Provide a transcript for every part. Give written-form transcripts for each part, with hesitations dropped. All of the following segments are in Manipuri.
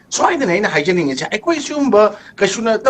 soidana ina hygienic is Ekoi sumba Kashuna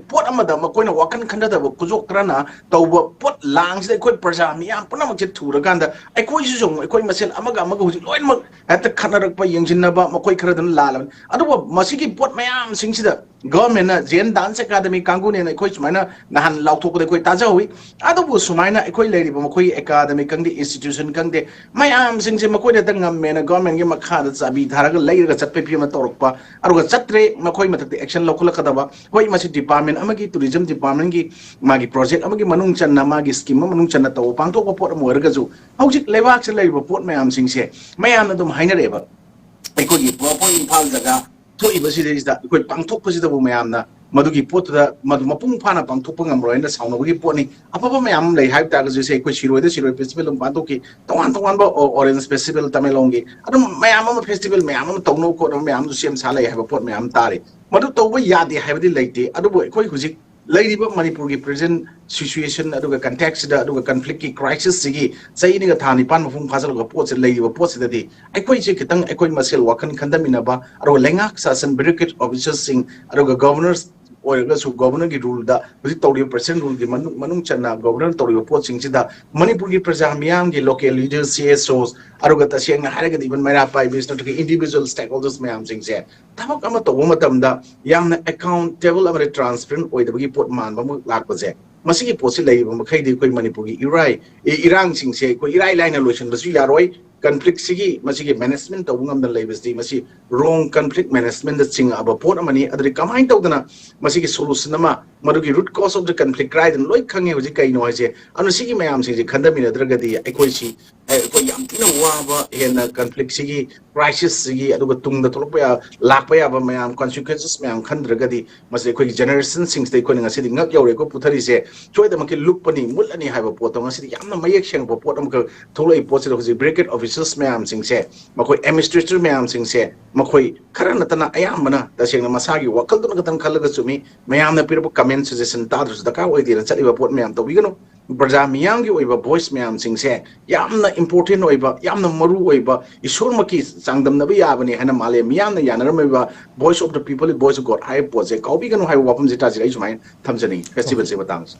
pot amada Makoina Wakan Kanda Kuzokrana Tauba pot langs the Ekoi Prasami and Panamaket to the Ganda Ekoi Sum Ekoi Masel Amaga at the Kanarak by Onjinaba Makoi Kradan Lalan Adu Masiki pot mayam sings the government Zen Dance Academy Kangun and Ekoi Mana Nahan Lauto the Koi Tazawi Adu Sumina Ekoi Lady Makoi Academy Kandi institution Kande mayam sings in Makoi Tangam Mena government Yamakada Sabi Taraga later at Pepima Torpa aruga chatre makoi matak action local kadaba hoi masi department amagi tourism department gi magi project amagi manung channa magi scheme manung channa taw pangthok pa pot mo erga ju hojik lebak se leiba pot mayam singse mayam adum hainareba ekoi gi point phal jaga thoi basi da ekoi pangthok pasi da bu mayam na madugi pot da madu mapung phana pangthok pangam roina sauna gi poni apapa mayam lei haib ta ga ju se ekoi shiroi da shiroi festival um pantoki tongan ba orange festival tamelongi adum mayam am festival mayam am tongno ko mayam ju sem sala ya pot mayam tare madu tawba yadi haibadi leite adubo ekoi hujik Lady Manipur present situation aduga context da aduga conflict ki crisis sigi sai ni ga thani pan mafung phasal ga pot se lady pot se dati ekoi che kitang ekoi masel wakan khandamina ba aro lengak sasan bureaucrat officers sing aduga governors or so governor ki rule da with 30% rule ki manung channa governor tori pot sing sida Manipur ki prajamiyam ki local leaders CSOs aruga ta siang haraga even mera pai business to individual stakeholders mayam sing se tabak ama to matam da yamna accountable ama transparent oi da gi pot man ba mu lak ba je masigi pot se lei ba makhei di koi Manipur ki irang sing se koi irai line lotion ba su yaroi conflict sigi masigi management to ngam da lei basti masi wrong conflict management da sing aba pot amani adri kamai to dana masigi solution ama madugi root cause of the conflict right and loi khange hoji kai no je anu sigi mayam sing je khandami na dragadi ekoi si ekoi yam tina wa hena conflict sigi crisis sigi aduga tungda tholpa ya lakpa ya ba mayam consequences mayam khandragadi masi ekoi generation sings dei koi ngasi ngak yaure ko puthari se choi da maki look pani mul ani haiba pot ngasi yamna mayek seng pot amka tholai pot se hoji bracket officers mayam sing se makoi administrator mayam sing se makoi kharana tana ayamana da seng masagi wakal tun gatan khalaga chumi mayam na pirbo comment suggestion ta dru da ka oi dira chali ba pot mayam to bigano Braja miyam gi oiba voice mayam sing se yamna important oiba yamna maru oiba isor maki sangdam na ba yabani hana male miyam na yanaramiba voice of the people voice of God hai pose ka bigano hai wapam jita jirai sumai thamjani festival se batang